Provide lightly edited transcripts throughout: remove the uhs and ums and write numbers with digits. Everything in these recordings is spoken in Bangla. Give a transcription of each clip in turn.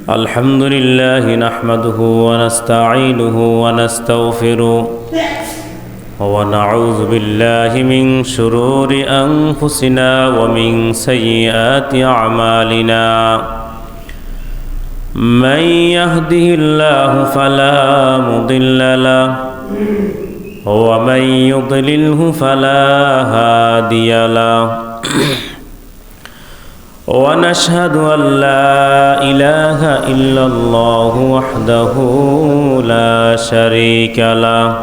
الحمد لله نحمده ونستعينه ونستغفره ونعوذ بالله من شرور أنفسنا ومن سيئات أعمالنا من يهده الله فلا مضل له ومن يضلله فلا هادي له ونشهد أن لا إله إلا الله وحده لا شريك له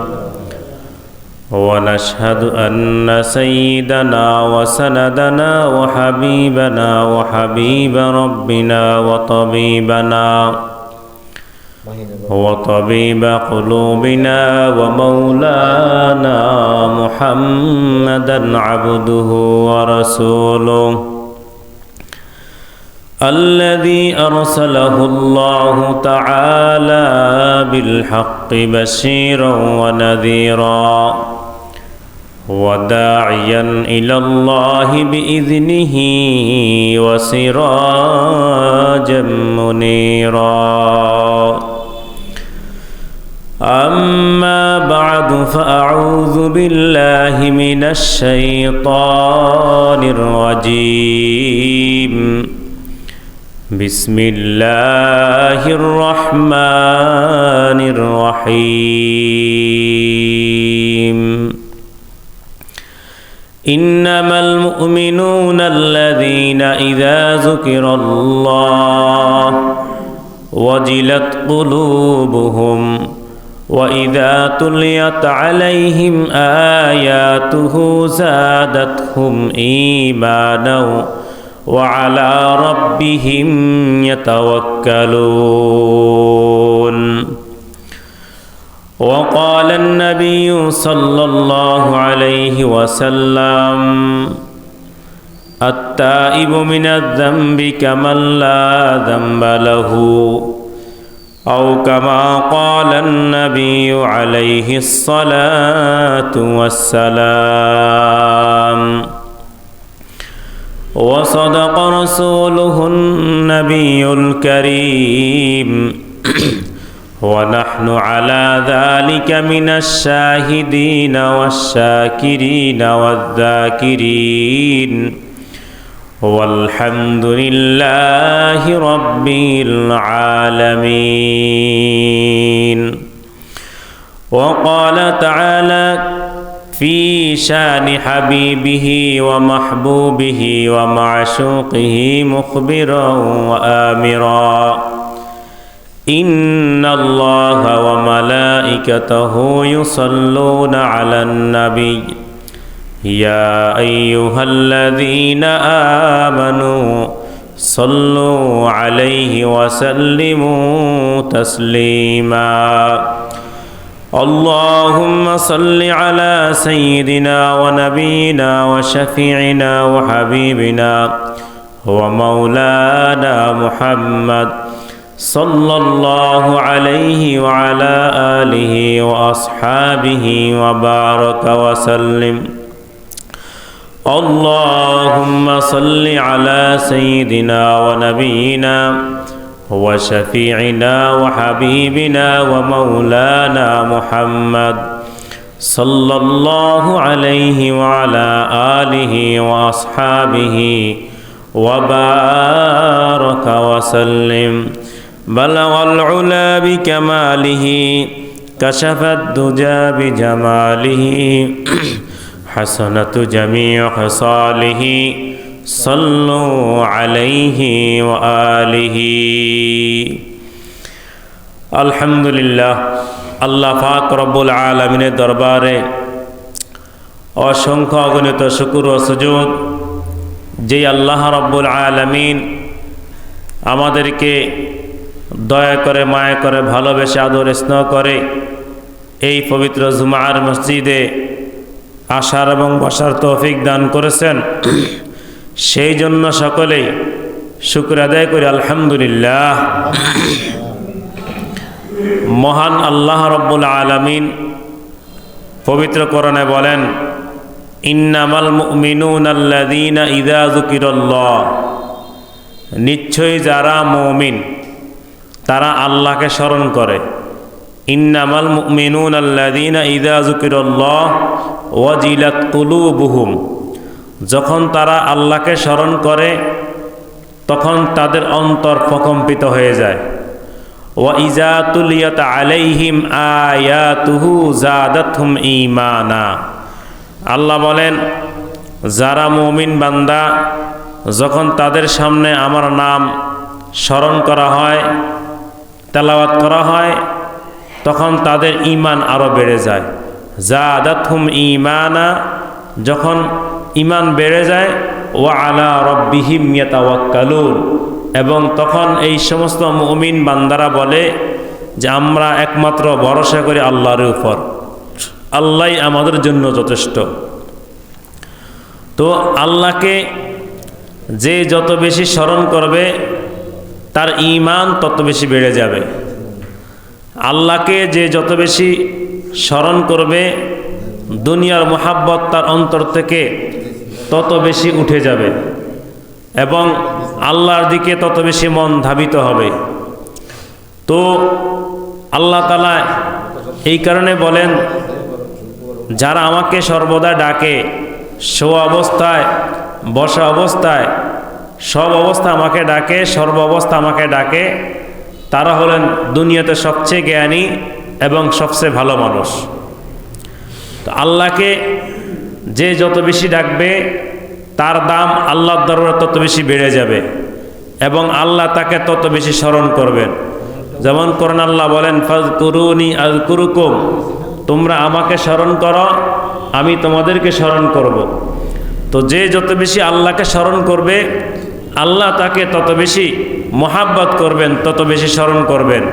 ونشهد أن سيدنا وسندنا وحبيبنا وحبيب ربنا وطبيب قلوبنا ومولانا محمدا عبده ورسوله الذي أرسله الله تعالى بالحق بشيرا ونذيرا وداعيا إلى الله بإذنه وسراجا منيرا أما بعد فأعوذ بالله من الشيطان الرجيم بسم الله الرحمن الرحيم إنما المؤمنون الذين إذا ذكر الله وجلت قلوبهم وإذا تليت عليهم آياته زادتهم إيمانا وعلى ربهم يتوكلون وقال النبي صلى الله عليه وسلم التائب من الذنب كمن لا ذنب له أو كما قال النبي عليه الصلاة والسلام وصدق رسوله النبي الكريم ونحن على ذلك من الشاهدين والشاكرين والذاكرين والحمد لله رب العالمين. وقال تعالى في شان حبيبه ومحبوبه ومعشوقه مخبرا وآمرا إن الله وملائكته يصلون على النبي يا أيها الذين آمنوا صلوا عليه وسلموا تسليما اللهم صل على سيدنا ونبينا وشفيعنا وحبيبنا ومولانا محمد صلى الله عليه وعلى آله وأصحابه وبارك وسلم اللهم صل على سيدنا ونبينا وشفيعنا وحبيبنا ومولانا محمد صلى الله عليه وعلى آله وأصحابه وبارك وسلم بلغ العلا بكماله كشف الدجى بجماله حسنة جميع خصاله صلوا عليه وآله الحمد لله আল্লাহ পাক রব্বুল আলামিনের দরবারে অসংখ্য অগণিত শুকর ও সুজুদ যে আল্লাহ রব্বুল আলামিন আমাদেরকে দয়া করে মায়া করে ভালোবেসে আদর স্নেহ করে এই পবিত্র জুমার মসজিদে আসার এবং বসার তৌফিক দান করেছেন সেই জন্য সকলেই শুকর আদায় করি আলহামদুলিল্লাহ। মহান আল্লাহ রব্বুল আলামিন পবিত্র কোরআনে বলেন ইন্নামাল মুমিনুনা আল্লাযীনা ইযা যুকিরাল্লাহ, নিশ্চয়ই যারা মুমিন তারা আল্লাহকে স্মরণ করে। ইন্নামাল মুমিনুনা আল্লাযীনা ইযা যুকিরাল্লাহ ওয়াজিলাত কুলুবুহুম, যখন তারা আল্লাহকে স্মরণ করে তখন তাদের অন্তর প্রকম্পিত হয়ে যায়। ওয়া ইযা তুলিয়াত আলাইহিম আয়াতুহু যাদাতহুম ঈমানা, আল্লাহ বলেন যারা মুমিন বান্দা যখন তাদের সামনে আমার নাম স্মরণ করা হয়, তেলাওয়াত করা হয়, তখন তাদের ঈমান আরও বেড়ে যায়। যাদাতহুম ঈমানা, যখন ঈমান বেড়ে যায়, ওয়া আলা রাব্বিহিম ইয়াতাওয়াক্কালুন, এবং তখন এই সমস্ত মুমিন বান্দারা বলে যে আমরা একমাত্র ভরসা করি আল্লাহর উপর, আল্লাহই আমাদের জন্য যথেষ্ট। তো আল্লাহকে যে যত বেশি স্মরণ করবে তার ঈমান তত বেশি বেড়ে যাবে। আল্লাহকে যে যত বেশি স্মরণ করবে দুনিয়ার মোহাব্বত তার অন্তর থেকে তত বেশি উঠে যাবে এবং আল্লাহর দিকে তত বেশি মন ধাবিত হবে। তো আল্লাহ তাআলা এই কারণে বলেন যারা আমাকে সর্বদা ডাকে, শোয়া অবস্থায়, বসা অবস্থায়, সব অবস্থা আমাকে ডাকে, সর্ব অবস্থা আমাকে ডাকে, তারা হলেন দুনিয়াতে সবচেয়ে জ্ঞানী এবং সবচেয়ে ভালো মানুষ। তো আল্লাহকে যে যত বেশি ডাকবে তার দাম আল্লাহর দরবারে তত বেশি বেড়ে যাবে এবং আল্লাহ তাকে তত বেশি স্মরণ করবেন। যেমন কোরআন আল্লাহ বলেন ফাযকুরুনি আযকুরুকুম, তোমরা আমাকে স্মরণ করো আমি তোমাদেরকে স্মরণ করব। তো যে যত বেশি আল্লাহকে স্মরণ করবে আল্লাহ তাকে তত বেশি মহাব্বত করবেন, তত বেশি স্মরণ করবেন।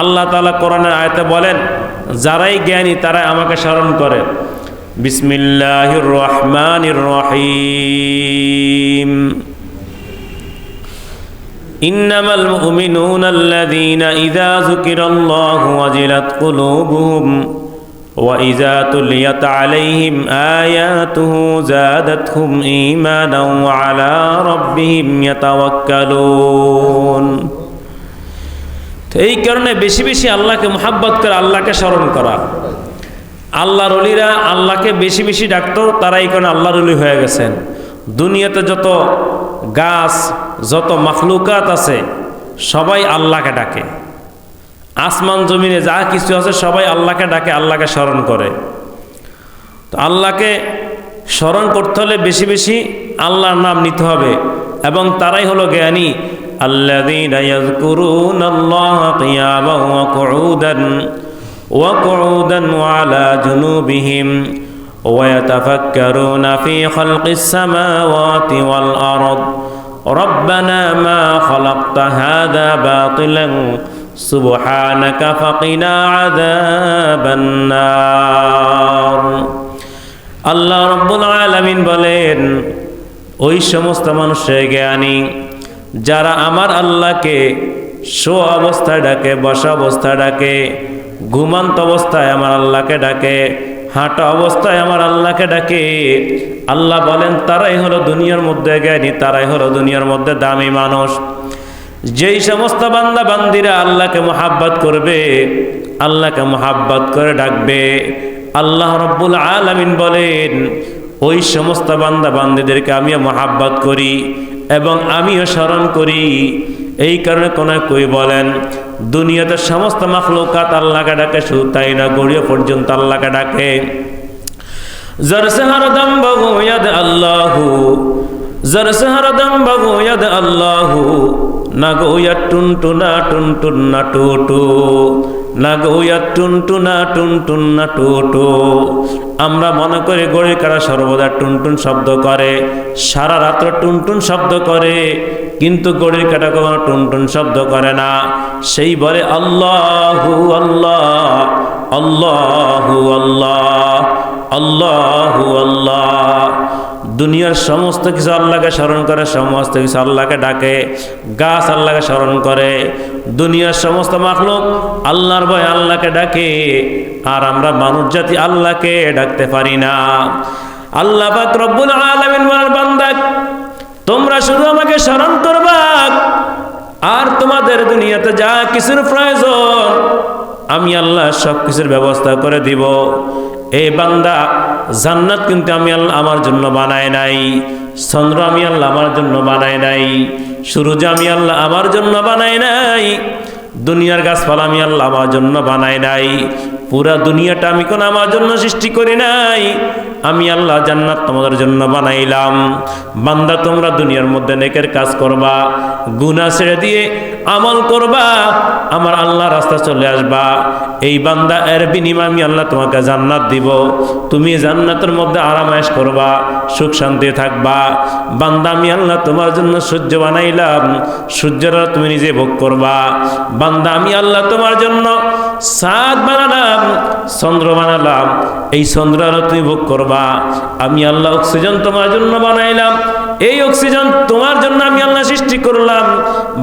আল্লাহ তাআলা কোরআনের আয়াতে বলেন যারাই জ্ঞানী তারাই আমাকে স্মরণ করে। বিসমিল্লাহির রহমানির রহিম, ইন্নামাল মুমিনুনা আল্লাযীনা ইযা যুকিরাল্লাহু ওয়াজিলাত কুলুবুহুম ওয়া ইযা তুলিয়াত আলাইহিম আয়াতুহু যাদাতহুম ঈমানাও ওয়া আলা রাব্বিহিম ইয়াতাওয়াক্কালুন। তো এই কারণে বেশি বেশি আল্লাহকে মুহাব্বত করে আল্লাহকে স্মরণ করা। আল্লাহর ওলিরা আল্লাহকে বেশি বেশি ডাকতো, তারা এই কারণে আল্লাহর ওলি হয়ে গেছেন। দুনিয়াতে যত গাছ, যত মাখলুকাত আছে সবাই আল্লাহকে ডাকে, আসমান জমিনে যা কিছু আছে সবাই আল্লাহকে ডাকে, আল্লাহকে স্মরণ করে। তো আল্লাহকে স্মরণ করতে হলে বেশি বেশি আল্লাহর নাম নিতে হবে এবং তারাই হলো জ্ঞানী। আল্লাযীনা ইয়াযকুরুনাল্লাহা কিয়ামান ওয়া কুউদান ওয়া আলা জুনুবিহিম ওয়া ইয়াতাফাক্কারুনা ফী খালকিস সামাওয়াতি ওয়াল আরদ রব্বানা মা খালাকতা হাযা বাতিলান সুবহানাকা ফাকিনা আযাবান নার। আল্লাহ রাব্বুল আলামিন বলেন ওই সমস্ত মানুষের জ্ঞানী যারা আমার আল্লাহকে শোয়া অবস্থায় ডাকে, বসা অবস্থায় ডাকে, ঘুমান্ত অবস্থায় আমার আল্লাহকে ডাকে, হাঁটা অবস্থায় আমার আল্লাহকে ডাকে। আল্লাহ বলেন তারাই হলো দুনিয়ার মধ্যে জ্ঞানী, তারাই হলো দুনিয়ার মধ্যে দামি মানুষ। যেই সমস্ত বান্দা বান্দিরা আল্লাহকে মুহাব্বত করবে, আল্লাহকে মুহাব্বত করে ডাকবে, আল্লাহ রাব্বুল আলামিন বলেন ওই সমস্ত বান্দা বান্দিদেরকে আমিও মুহাব্বত করি এবং আমিও স্মরণ করি। এই কারণে কোন কই বলেন দুনিয়াতে সমস্ত মাখলুকাত আল্লাহকে ডাকে, শুধু তাই না গড়িয়া পর্যন্ত আল্লাহকে ডাকে। জরসে হরদম বগো ইয়াদ আল্লাহু, জরসে হরদম বগো ইয়াদ আল্লাহু, না গো ইয়াদ টুনটুনা টুনটুন্না টুটু, না গো ইয়াদ টুনটুনা টুনটুন্না টুটু। আমরা মনে করি গড়ির কাটা সর্বদা টুনটুন শব্দ করে, সারা রাত্র টুনটুন শব্দ করে, কিন্তু গড়ির কাটা কখনো টুনটুন শব্দ করে না। সেই বলে আল্লাহু আল্লাহ, আল্লাহু আল্লাহ, আল্লাহু আল্লাহ। দুনিয়ার সমস্ত কিছু আল্লাহকে স্মরণ করে, সমস্ত কিছু আল্লাহকে ডাকে। গাছ আল্লাহকে স্মরণ করে, দুনিয়ার সমস্ত মাখলুক আল্লাহর ভয় আল্লাহকে ডাকে, আর আমরা মানুষ জাতি আল্লাহকে ডাকতে পারি না। আল্লাহ পাক রব্বুল আলামিন বলেন, বান্দা তোমরা শুধু আমাকে স্মরণ করবা, আর তোমাদের দুনিয়াতে যা কিছুর প্রয়োজন আমি আল্লাহ সব কিছুর ব্যবস্থা করে দিব। এই বান্দা, জান্নাত কিন্তু আমি আল্লাহ আমার জন্য বানাই নাই, চন্দ্র আমি আল্লাহ আমার জন্য বানাই নাই, সূর্য আমি আল্লাহ আমার জন্য বানাই নাই, দুনিয়ার গাছপালা আমি আল্লাহ আমার জন্য বানাই নাই, পুরা দুনিয়াটা আমি কোন আমার জন্য সৃষ্টি করি নাই, আমি আল্লাহ জান্নাত তোমাদের জন্য বানাইলাম। বান্দা তোমরা দুনিয়ার মধ্যে নেকের কাজ করবা, গুনাহ ছেড়ে দিয়ে আমল করবা, আমার আল্লাহ রাস্তা চলে আসবা। এই বান্দা, এর বিনিময়ে আমি আল্লাহ তোমাকে জান্নাত দিব, তুমি জান্নাতের মধ্যে আরামায়েশ করবা, সুখ শান্তি থাকবা। বান্দা আমি আল্লাহ তোমার জন্য সূর্য বানাইলাম, সূর্যরা তুমি নিজে ভোগ করবা। বান্দা আমি আল্লাহ তোমার জন্য চাঁদ বানালাম, চন্দ্র বানালাম, এই চন্দ্ররা তুমি ভোগ করবা। আমি আল্লাহ অক্সিজেন তোমার জন্য বানাইলাম, এই অক্সিজেন তোমার জন্য আমি আল্লাহ সৃষ্টি করলাম।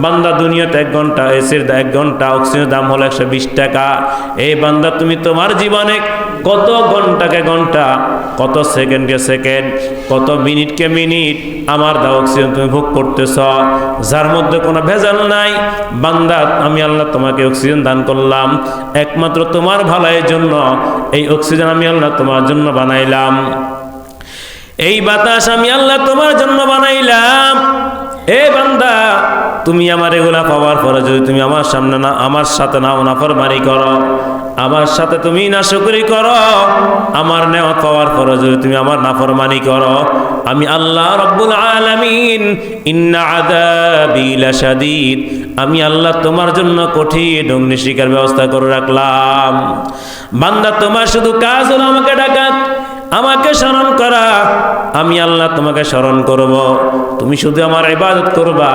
বান্দা দুনিয়াতে 1 ঘন্টা এসির 1 ঘন্টা অক্সিজেনের দাম হলো 120 টাকা। এই বান্দা তুমি তোমার জীবনে কত ঘন্টাকে ঘন্টা, কত সেকেন্ডকে সেকেন্ড, কত মিনিটকে মিনিট আমার দাও অক্সিজেন তুমি ভোগ করতেছ, যার মধ্যে কোনো ভেজাল নাই। বান্দা আমি আল্লাহ তোমাকে অক্সিজেন দান করলাম একমাত্র তোমার ভালোর জন্য। এই অক্সিজেন আমি আল্লাহ তোমার জন্য বানাইলাম, এই বাতাস আমি আল্লাহ তোমার জন্য বানাইলাম। এ বান্দা, তুমি আমার এগুলা পাওয়ার পরে যদি তুমি আমার সামনে না, আমার সাথে নাফরমানি করো, আমার সাথে তুমি নাশুকরি করো, আমার নেওয়া পাওয়ার পরে যদি তুমি আমার নাফরমানি করো, আমি আল্লাহ রব্বুল আলামিন ইন্না আযাবি লাশাদীদ, আমি আল্লাহ তোমার জন্য কঠিন অগ্নিশিখার ব্যবস্থা করে রাখলাম। বান্দা তোমার শুধু কাজ হলো আমাকে ডাকা, আমাকে স্মরণ করা, আমি আল্লাহ তোমাকে স্মরণ করব, তুমি শুধু আমার ইবাদত করবা,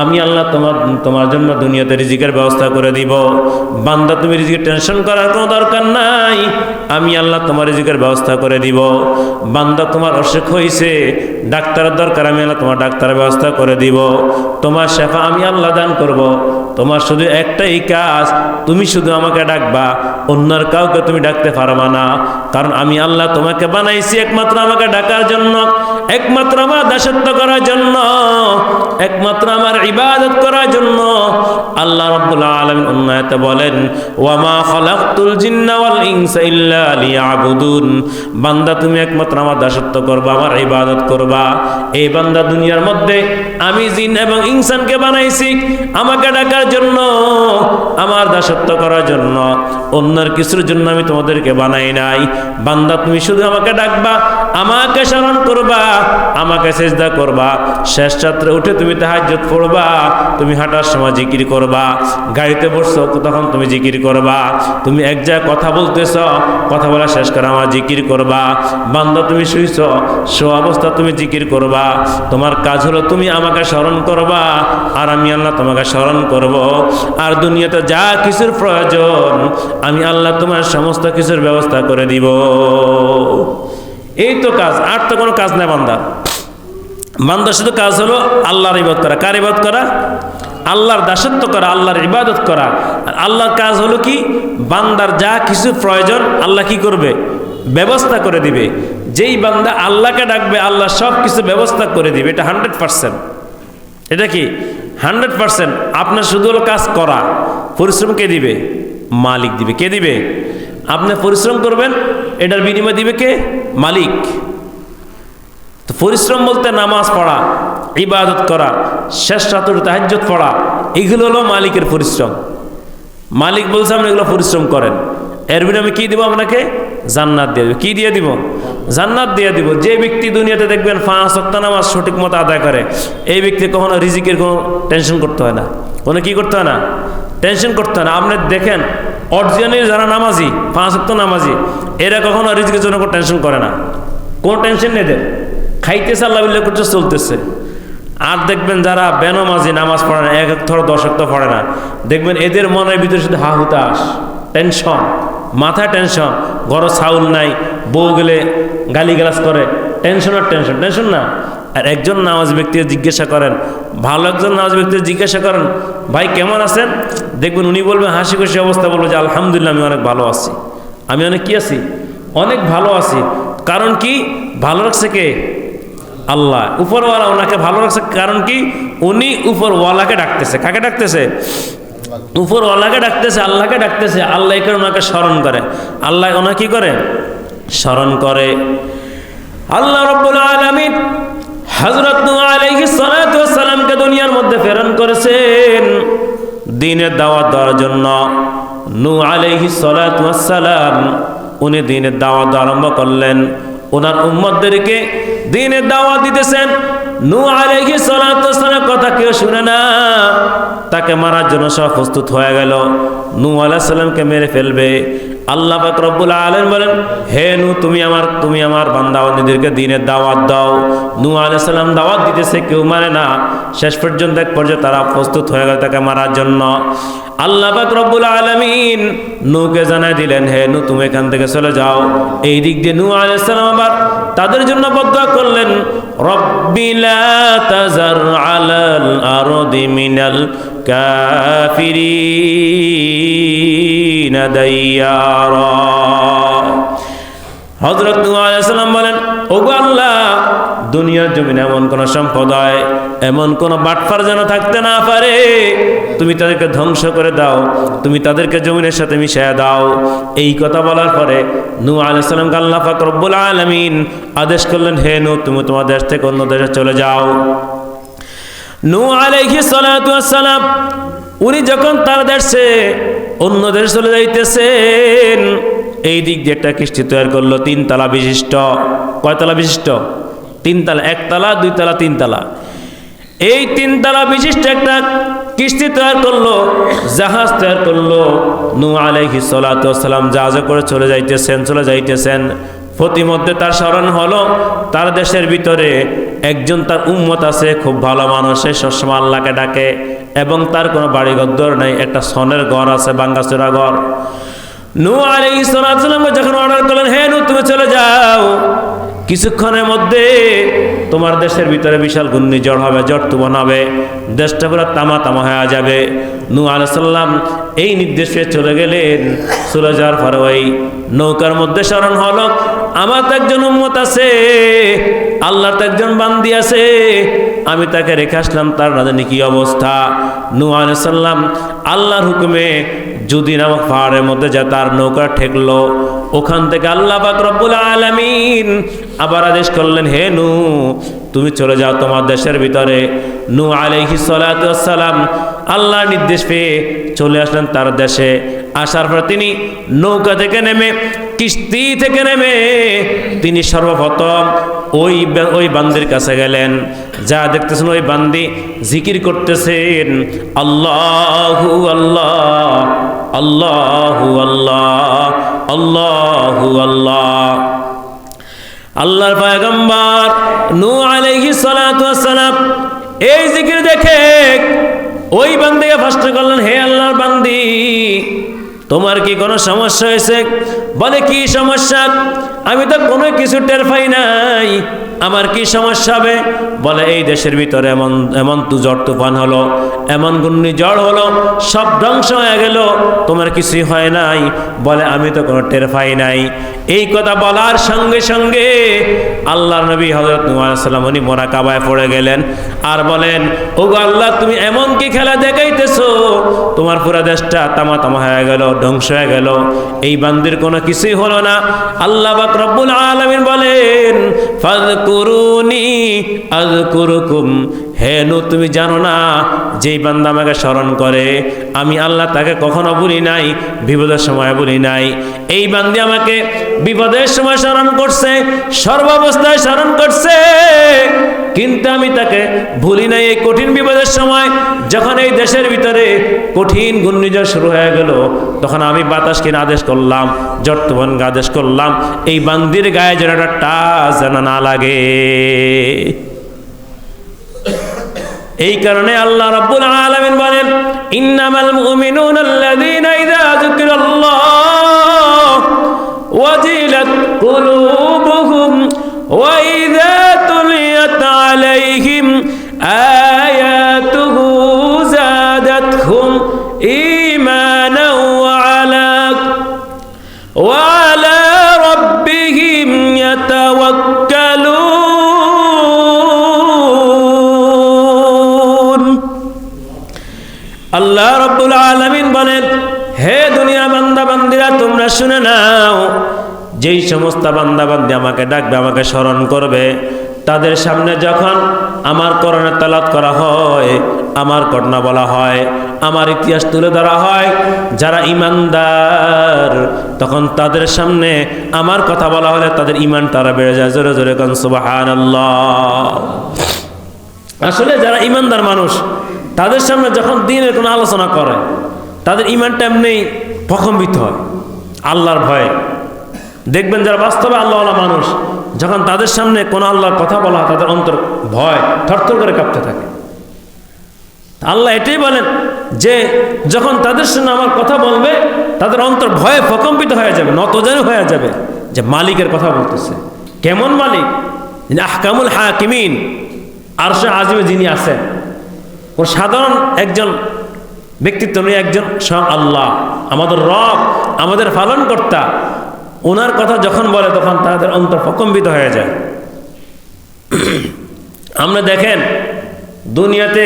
আমি আল্লাহ তোমার জন্য দুনিয়াতে রিজিকের ব্যবস্থা করে দিব। বান্দা তুমি রিজিকের টেনশন করার কোনো দরকার নাই, আমি আল্লাহ তোমার রিজিকের ব্যবস্থা করে দিব। বান্দা তোমার অসুখ হয়েছে, ডাক্তারের দরকার, আমি আল্লাহ তোমার ডাক্তারের ব্যবস্থা করে দিব। তোমার শেফা আমি আল্লাহ দান করব। তোমার শুধু একটাই কাজ, তুমি শুধু আমাকে ডাকবা, অন্যের কাউকে তুমি ডাকতে পারবা না, কারণ আমি আল্লাহ তোমাকে বানাইছি একমাত্র আমাকে ডাকার জন্য, একমাত্র আমার দাসত্ব করার জন্য, একমাত্র আমার ইবাদত করার জন্য। আল্লাহ রাব্বুল আলামিন অন্য আয়াতে বলেন, ওয়া মা খালাকতুল জিন্না ওয়াল ইনসা ইল্লা লিয়াবুদুন, বান্দা তুমি একমাত্র আমার দাসত্ব করবা, আমার ইবাদত করবা। এই বান্দা দুনিয়ার মধ্যে আমি জিন এবং ইনসানকে বানাইছি আমাকে ডাকার জন্য, আমার দাসত্ব করার জন্য, অন্যের কিছুর জন্য আমি তোমাদেরকে বানাই নাই। বান্দা তুমি শুধু আমাকে ডাকবা, আমাকে স্মরণ করবা, আমাকে সিজদা করবা, শেষ রাত্রে উঠে তুমি তাহাজ্জুদ পড়বা, তুমি হাঁটার সময় জিকির করবা, গাড়িতে বসছো তখন তুমি জিকির করবা, তুমি এক জায়গায় কথা বলতেছ, কথা বলা শেষ করে আমার জিকির করবা। বান্দা তুমি শুইছ, শোয়া অবস্থা তুমি জিকির করবা। তোমার কাজ হলো তুমি আমাকে স্মরণ করবা, আর আমি আল্লাহ তোমাকে স্মরণ করব। আর দুনিয়াতে যা কিছুর প্রয়োজন আমি আল্লাহ তোমার সমস্ত কিছুর ব্যবস্থা করে দিব। এই তো কাজ, আর তো কোনো কাজ নাই বান্দার। বান্দার শুধু কাজ হলো আল্লাহর ইবাদত করা। কার ইবাদত করা? আল্লাহর দাসত্ব করা, আল্লাহর ইবাদত করা। আর আল্লাহর কাজ হলো কি? বান্দার যা কিছু প্রয়োজন আল্লাহ কি করবে? ব্যবস্থা করে দিবে। যেই বান্দা আল্লাহকে ডাকবে আল্লাহ সব কিছু ব্যবস্থা করে দিবে। এটা 100%। এটা কি 100%? আপনার শুধু হলো কাজ করা, পরিশ্রম কে দিবে? মালিক দিবে। কে দিবে? আপনি পরিশ্রম করবেন, এটার বিনিময় দিবে কে? মালিক। তো পরিশ্রম বলতে নামাজ পড়া, ইবাদত করা, শেষ রাতের তাহাজ্জুদ পড়া, এগুলো হলো মালিকের পরিশ্রম। মালিক বলছে আপনি এগুলো পরিশ্রম করেন, এর বিনিময়ে কি দিব? আপনাকে জান্নাত দিয়ে দিব। কি দিয়ে দিব? জান্নাত দিয়ে দিব। যে ব্যক্তি দুনিয়াতে দেখবেন 5 ওয়াক্ত নামাজ সঠিক মতো আদায় করে, এই ব্যক্তি কখনো রিজিকের কোনো টেনশন করতে হয় না। কোনো কি করতে হয় না? টেনশন করতে হয় না। আপনি দেখেন অরিজিনালি যারা নামাজি, 5 ওয়াক্ত নামাজি, এরা কখনো রিজিকের জন্য কোনো টেনশন করে না। কোনো টেনশন নেই এদের, খাইতেছে আল্লাহ বিল্লাহ করতে চলতেছে। আর দেখবেন যারা বেনামাজি, নামাজ পড়ে না, 1 ওয়াক্ত 10 ওয়াক্ত পড়ে না, দেখবেন এদের মনের ভিতরে শুধু হা হুতাশ, টেনশন, মাথায় টেনশন, ঘরে চাউল নাই, বউ গেলে গালিগালাজ করে, টেনশন আর টেনশন। টেনশন না? আর একজন নামাজ ব্যক্তিকে জিজ্ঞাসা করেন, ভালো একজন নামাজ ব্যক্তিকে জিজ্ঞাসা করেন, ভাই কেমন আছেন? দেখবেন উনি বলবেন হাসি খুশি অবস্থা, বলবো যে আলহামদুলিল্লাহ আমি অনেক ভালো আছি। আমি অনেক কি আছি? অনেক ভালো আছি। কারণ কি? ভালো রাখছে কে? আল্লাহ। উপরওয়ালা ওনাকে ভালো রাখছে কারণ কি? উনি উপরওয়ালাকে ডাকতেছে। কাকে ডাকতেছে? উপরওয়ালাকে ডাকতেছে, আল্লাহকে ডাকতেছে। আল্লাহ এখানে ওনাকে স্মরণ করে, আল্লাহ ওনাকে কি করে? স্মরণ করে। আল্লাহ রাব্বুল আলামিন হযরত নূহ আলাইহিস সালাতু ওয়াস সালামকে দুনিয়ার মধ্যে প্রেরণ করেছেন দ্বীনের দাওয়াত দেওয়ার জন্য। নূহ আলাইহিস সালাতু ওয়াস সালাম উনি দ্বীনের দাওয়াত আরম্ভ করলেন, ওনার উম্মতদেরকে দ্বীনের দাওয়াত দিতেছেন। নূহ আলাইহিস সালাতু ওয়াস সালামের কথা কেউ শুনে না, তাকে মারার জন্য সব প্রস্তুত হয়ে গেল। নূহ আলাইহিস সালামকে মেরে ফেলবে। আল্লাহ পাক রব্বুল আলামিন বলেন, হে নূহ, তুমি আমার বান্দা বান্দীদেরকে দ্বীনের দাওয়াত দাও। নূহ আলাইহিস সালাম দাওয়াত দিতেছে, কেউ মানে না। শেষ পর্যন্ত এক পর্যায়ে তারা প্রস্তুত হয়ে গেল তাকে মারার জন্য। আল্লাহ পাক রব্বুল আলামিন নূহকে জানাই দিলেন, হে নূহ, তুমি এখান থেকে চলে যাও। এই দিক দিয়ে নূহ আলাইহিস সালাম আবার তাদের জন্য বদদুয়া করলেন, রব্বি লা তাযার আলাল আরদি মিনাল কাফিরিনা দাইয়ারা। হযরত নূহ আলাইহিস সালাম বলেন, ওগো আল্লাহ, দুনিয়ার জমিনে এমন কোন সম্প্রদায়, এমন কোন বাটপার যেন থাকতে না পারে। তুমি তাদেরকে ধ্বংস করে দাও, তুমি তাদেরকে জমিনের সাথে মিশিয়ে দাও। এই কথা বলার পরে নূহ আলাইহিস সালামকে আল্লাহ পাক রব্বুল আলামিন আদেশ করলেন, হে নূহ, তুমি তোমার দেশ থেকে অন্য দেশে চলে যাও। নূহ আলাইহিস সালাতু ওয়াস সালাম উনি যখন তার দেশে অন্য দেশে চলে যাইতেছেন, এই দিক দিয়ে একটা কিস্তি তৈরি করলো 3 তলা বিশিষ্ট। কয় তলা বিশিষ্ট? 3 তলা। 1 তলা, 2 তলা, 3 তলা। এই 3 তলা বিশিষ্ট একটা কিস্তি তৈরি করলো, জাহাজ তৈরি করলো। নূহ আলাইহিস সালাতু ওয়াস সালাম জাহাজে করে চলে যাইতেছেন। প্রতিমধ্যে তার স্মরণ হলো তার দেশের ভিতরে একজন তার উম্মত আছে, খুব ভালো মানুষ, সে সবসময় আল্লাহকে ডাকে এবং তার কোনো বাড়ি ঘর নাই, একটা সনের ঘর আছে, ভাঙ্গাচোরা ঘর। নূহ আলাইহিস সালাতু ওয়াস সালাম যখন অর্ডার করলেন, হে নূহ, তুমি চলে যাও, কিছুক্ষণের মধ্যে তোমার দেশের ভিতরে বিশাল ঘূর্ণিঝড় হবে, ঝড় তুফান হবে, দেশটা পুরো তামা হয়ে যাবে। নূহ আলাইহিস সালাম এই নির্দেশ পেয়ে চলে গেলেন। চলে যাওয়ার পরে ওই নৌকার মধ্যে স্মরণ হলো, আমার তো একজন উম্মত আছে, আল্লাহর তো একজন বান্দি আছে, আমি তাকে রেখে আসলাম, তার না জানি কি অবস্থা। নূহ আলাইহিস সালাম আল্লাহর হুকুমে যদি নামক পাহাড়ের মধ্যে যা তার নৌকা ঠেকলো, ওখান থেকে আল্লাহ পাক রব্বুল আলামিন আবার আদেশ করলেন, হে নূহ, তুমি চলে যাও তোমার দেশের ভিতরে। নূহ আলাইহিস সালাতু ওয়াস সালাম আল্লাহর নির্দেশ পেয়ে চলে আসলেন তার দেশে। আসার পর তিনি নৌকা থেকে নেমে, কিস্তি থেকে নেমে তিনি সর্বপ্রথম ওই বান্দির কাছে গেলেন। যা দেখতেছেন ওই বান্দি জিকির করতেছেন, আল্লাহু আল্লাহ, আল্লাহু আল্লাহ, আল্লাহু আল্লাহ। আল্লাহর পয়গম্বর নূহ আলাইহিস সালাতু ওয়াস সালাম এই জিকির দেখে ওই বান্দিকে প্রশ্ন করলেন, হে আল্লাহর বান্দি, তোমার কি কোনো সমস্যা হয়েছে? বলে, কি সমস্যা? আমি তো কোনো কিছু টের পাই নাই, আমার কি সমস্যা হবে? বলে, এই দেশের ভিতরে এমন ঝড় তুফান হলো, এমন ঘূর্ণিঝড় হলো, সব ধ্বংস হয়ে গেল, তোমার কিছুই হয় নাই? বলে, আমি তো কোনো টের পাই নাই। এই কথা বলার সঙ্গে সঙ্গে আল্লাহর নবী হযরত নূহ আলাইহিস সালাম উনি মুরাকাবায় পড়ে গেলেন আর বলেন, ওগো আল্লাহ, তুমি এমন কি খেলা দেখাইতেছো, তোমার পুরো দেশটা তামা হয়ে গেল, ধ্বংস হয়ে গেল, এই বান্দির কোনো কিছুই হলো না। আল্লাহ পাক রব্বুল আলামিন বলেন, ফাযকুরুনি আযকুরুকুম। হে নূহ, তুমি জানো না যেই বান্দা আমাকে স্মরণ করে আমি আল্লাহ তাকে কখনো ভুলি নাই, বিপদের সময় ভুলি নাই। এই বান্দি আমাকে বিপদের সময় স্মরণ করছে, সর্বাবস্থায় স্মরণ করছে, কিন্তু আমি তাকে ভুলি নাই। এই কঠিন বিপদের সময় যখন এই দেশের ভিতরে কঠিন ঘূর্ণিঝড় শুরু হয়ে গেল, তখন আমি বাতাস কিনে আদেশ করলাম, ঝড় তুফানকে আদেশ করলাম, এই বান্দির গায়ে যেন একটা টাচ যেন না লাগে। এই কারণে আল্লাহ রাব্বুল আলামিন বলেন, ইন্নামাল মুমিনুনা আল্লাযীনা ইযা যুকিরাল্লাহ ওয়াজিলাত কুলুবুহুম ওয়া ইযা তুলিয়াত আলাইহিম আয়াতুহু যাদাতহুম ঈমানান ওয়া আলা রাব্বিহিম ইয়াতা রব্বুল আলামিন বলেন, হে দুনিয়া বান্দা বান্দিরা, তোমরা শুনে নাও, যেই সমস্ত বান্দা বান্দি আমাকে ডাকবে, আমাকে স্মরণ করবে, তাদের সামনে যখন আমার কোরআনের তেলাওয়াত করা হয়, আমার ঘটনা বলা হয়, আমার ইতিহাস তুলে ধরা হয়, যারা ঈমানদার, তখন তাদের সামনে আমার কথা বলা হলে তাদের ঈমান তারা বেড়ে যায়। জোরে জোরে কোন সুবহানাল্লাহ। আসলে যারা ঈমানদার মানুষ, তাদের সামনে যখন দ্বীনের কোনো আলোচনা করে, তাদের ঈমানটা এমনি প্রকম্পিত হয় আল্লাহর ভয়ে। দেখবেন যারা বাস্তবে আল্লাহওয়ালা মানুষ, যখন তাদের সামনে কোনো আল্লাহর কথা বলা হয়, তাদের অন্তর ভয় থরথর করে কাঁপতে থাকে। আল্লাহ এটাই বলেন যে যখন তাদের সামনে আমার কথা বলবে, তাদের অন্তর ভয়ে প্রকম্পিত হয়ে যাবে, নতজানু হয়ে যাবে, যে মালিকের কথা বলতেছে। কেমন মালিক? আহকামুল হাকিমিন, আরশে আজিমে যিনি আছেন, কোন সাধারণ একজন ব্যক্তিত্ব নয়, একজন স্বয়ং আল্লাহ, আমাদের রব, আমাদের পালনকর্তা। ওনার কথা যখন বলে, তখন তাদের অন্তর প্রকম্পিত হয়ে যায়। আমরা দেখেন, দুনিয়াতে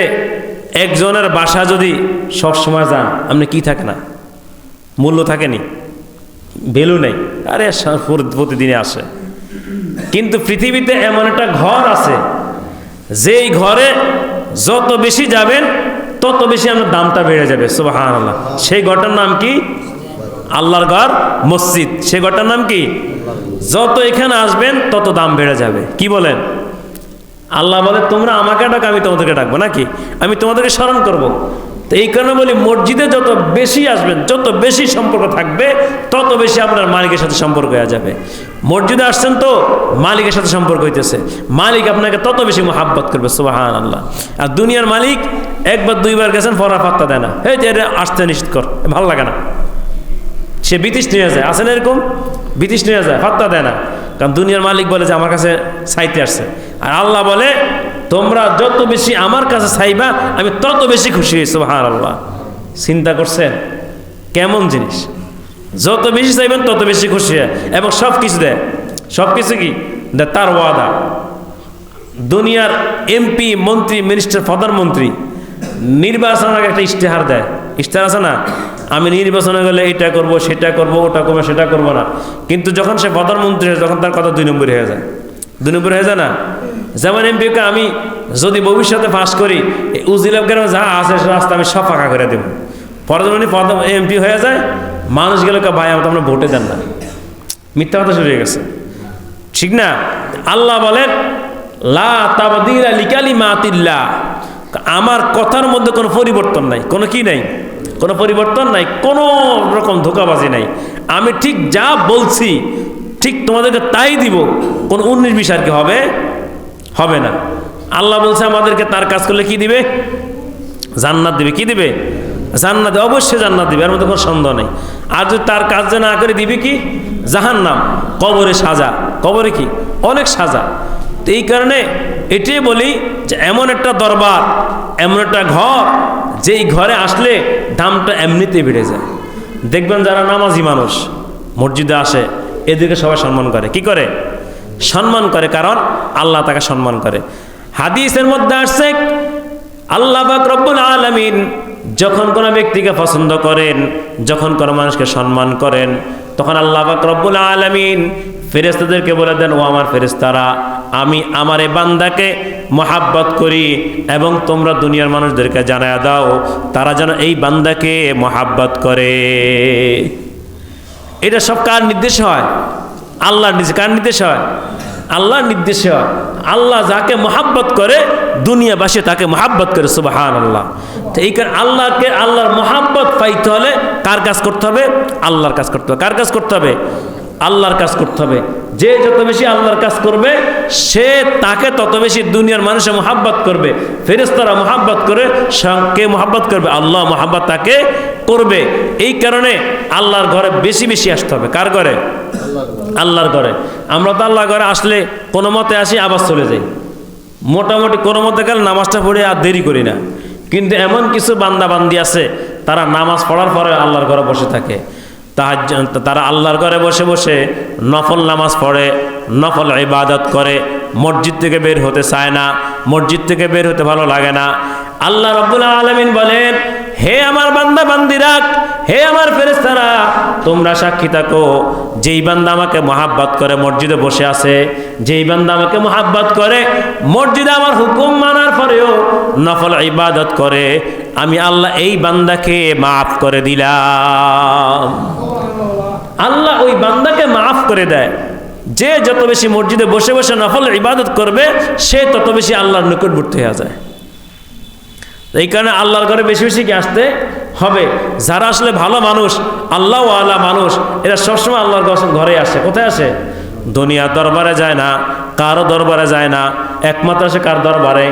একজনের বাসা যদি সবসময় যান, আপনি কি থাকে না, মূল্য থাকেনি, ভ্যালু নেই, আরে প্রতিদিনে আসে। কিন্তু পৃথিবীতে এমন একটা ঘর আছে, যেই ঘরে যত বেশি যাবেন তত বেশি আপনার দামটা বেড়ে যাবে। সুবহানাল্লাহ। সেই ঘরটার নাম কি? আল্লাহর ঘর, মসজিদ। সেই ঘরটার নাম কি? যত এখানে আসবেন তত দাম বেড়ে যাবে। কি বলেন? আল্লাহ বলে, তোমরা আমাকে ডাকো, আমি তোমাদেরকে ডাকবো নাকি? আমি তোমাদেরকে স্মরণ করব। তো এই কারণে বলি, মসজিদে যত বেশি আসবেন, যত বেশি সম্পর্ক থাকবে, তত বেশি আপনার মালিকের সাথে সম্পর্ক হয়ে যাবে। মসজিদে আসছেন তো মালিকের সাথে সম্পর্ক হইতেছে, মালিক আপনাকে তত বেশি মহাব্বত করবে। সুবহানাল্লাহ। আর দুনিয়ার মালিক একবার দুইবার গেছেন, পড়া পাত্তা দেয় না, এই যে আসতে নিষেধ কর, ভালো লাগে না, সে বিতিশ নিয়ে যায়। আসেন এরকম, বিতিশ নিয়ে যায়, পাত্তা দেয় না। কারণ দুনিয়ার মালিক বলে যে আমার কাছে চাইতে আসছে, আর আল্লাহ বলে, তোমরা যত বেশি আমার কাছে চাইবা, আমি তত বেশি খুশি হই। সুবহানাল্লাহ। চিন্তা করছেন কেমন জিনিস? যত বেশি চাইবেন তত বেশি খুশি হয়, এবং সব কিছু দেয়। সব কিছু কি দেয়? তার ওয়াদা। দুনিয়ার এমপি, মন্ত্রী, মিনিস্টার, প্রধানমন্ত্রী নির্বাচনের আগে একটা ইশতেহার দেয়। ইশতেহার আছে না, আমি নির্বাচনে গেলে এটা করব, সেটা করব, ওটা করবো, সেটা করবো না। কিন্তু যখন সে প্রধানমন্ত্রী হয়, তখন তার কথা 2 নম্বর হয়ে যায়। 2 নম্বর হয়ে যায় না? যেমন এমপিকে আমি যদি ভবিষ্যতে পাস করি, উজিলাম কেন যা আছে সে রাস্তা আমি সব ফাঁকা করে দেবো। পরে যখন প্রথম এমপি হয়ে যায়, মানুষগুলোকে ভাই আমার তো আমরা ভোটে দেন না, মিথ্যা কথা শুরু হয়ে গেছে। ঠিক না? আল্লাহ বলেন, লা তাবদীলা লিকালিমাতিল্লাহ, আমার কথার মধ্যে কোনো পরিবর্তন নাই, কোনো কি নাই, কোনো পরিবর্তন নাই, কোনো রকম ধোঁকাবাজি নাই। আমি ঠিক যা বলছি ঠিক তোমাদেরকে তাই দিব, কোনো 19-20 আর কি হবে না। আল্লাহ বলছে আমাদেরকে তার কাজ করলে কি দিবে? জান্নাত দিবে। কি দিবে? জান্নাত। অবশ্যই জান্নাত দিবে, এর মধ্যে কোনো সন্দেহ নেই। আর যদি তার কাজ না করে দিবে কি? জাহান্নাম, কবরে সাজা। কবরে কি? অনেক সাজা। তো এই কারণে এটাই বলি যে এমন একটা দরবার, এমন একটা ঘর, যেই ঘরে আসলে দামটা এমনিতেই বেড়ে যায়। দেখবেন যারা নামাজি মানুষ মসজিদে আসে, এদেরকে সবাই সম্মান করে। কি করে? সম্মান করে, কারণ আল্লাহ তাকে সম্মান করে। হাদিসের মধ্যে আসছে, আল্লাহ পাক রব্বুল আলামিন যখন কোনো ব্যক্তিকে পছন্দ করেন, যখন কোনো মানুষকে সম্মান করেন, তখন আল্লাহ পাক রব্বুল আলামিন ফেরেশতাদেরকে বলে দেন, ও আমার ফেরেশতারা, আমি আমার এই বান্দাকে মহাব্বত করি, এবং তোমরা দুনিয়ার মানুষদেরকে জানায়া দাও তারা যেন এই বান্দাকে মহাব্বত করে। এটা সব কার নির্দেশ হয়? আল্লাহর নির্দেশ। কার নির্দেশ হয়? আল্লাহর নির্দেশ হয়। আল্লাহ যাকে মহাব্বত করে, দুনিয়াবাসী তাকে মহাব্বত করে। সুবহানাল্লাহ। তো এই কারণে আল্লাহকে, আল্লাহর মহাব্বত পাইতে হলে কার কাজ করতে হবে? আল্লাহর কাজ করতে হবে। কার কাজ করতে হবে? আল্লাহর কাজ করতে হবে। যে যত বেশি আল্লাহর কাজ করবে, সে তাকে তত বেশি দুনিয়ার মানুষে মহাব্বত করবে। ফেরেশতারা মহাব্বত করে, কে মহাব্বত করবে? আল্লাহ মহাব্বত তাকে করবে। এই কারণে আল্লাহর ঘরে বেশি বেশি আসতে হবে। কার ঘরে? আল্লাহর ঘরে। আমরা তো আল্লাহর ঘরে আসলে কোনো মতে আসি, আবার চলে যাই, মোটামুটি কোনো মতে গেলে নামাজটা পড়ে আর দেরি করি না। কিন্তু এমন কিছু বান্দা বান্দি আছে, তারা নামাজ পড়ার পরে আল্লাহর ঘরে বসে থাকে। তারা আল্লাহর ঘরে বসে বসে নফল নামাজ পড়ে, নফল ইবাদত করে, মসজিদ থেকে বের হতে চায় না, মসজিদ থেকে বের হতে ভালো লাগে না। আল্লাহ রাব্বুল আলামিন বলেন, হে আমার বান্দা বান্দিরা, হে আমার ফেরেশতারা, তোমরা সাক্ষী থাকো, যেই বান্দা আমাকে মহাব্বত করে মসজিদে বসে আছে, যেই বান্দা আমাকে মহাব্বত করে মসজিদে আমার হুকুম মানার পরেও নফল ইবাদত করে, আমি আল্লাহ এই বান্দাকে মাফ করে দিলাম। আল্লাহ ওই বান্দাকে মাফ করে দেয়। যে যত বেশি মসজিদে বসে বসে নফল ইবাদত করবে সে তত বেশি আল্লাহর নিকটবর্তী হয়ে যায়। এই কারণে আল্লাহর ঘরে বেশি বেশি কি আসতে হবে। যারা আসলে ভালো মানুষ, আল্লাহ ওয়ালা মানুষ, এরা সবসময় আল্লাহর ঘরে আসে। কোথায় আসে? দুনিয়ার দরবারে যায় না, কারো দরবারে যায় না, একমাত্র আসে কার দরবারে?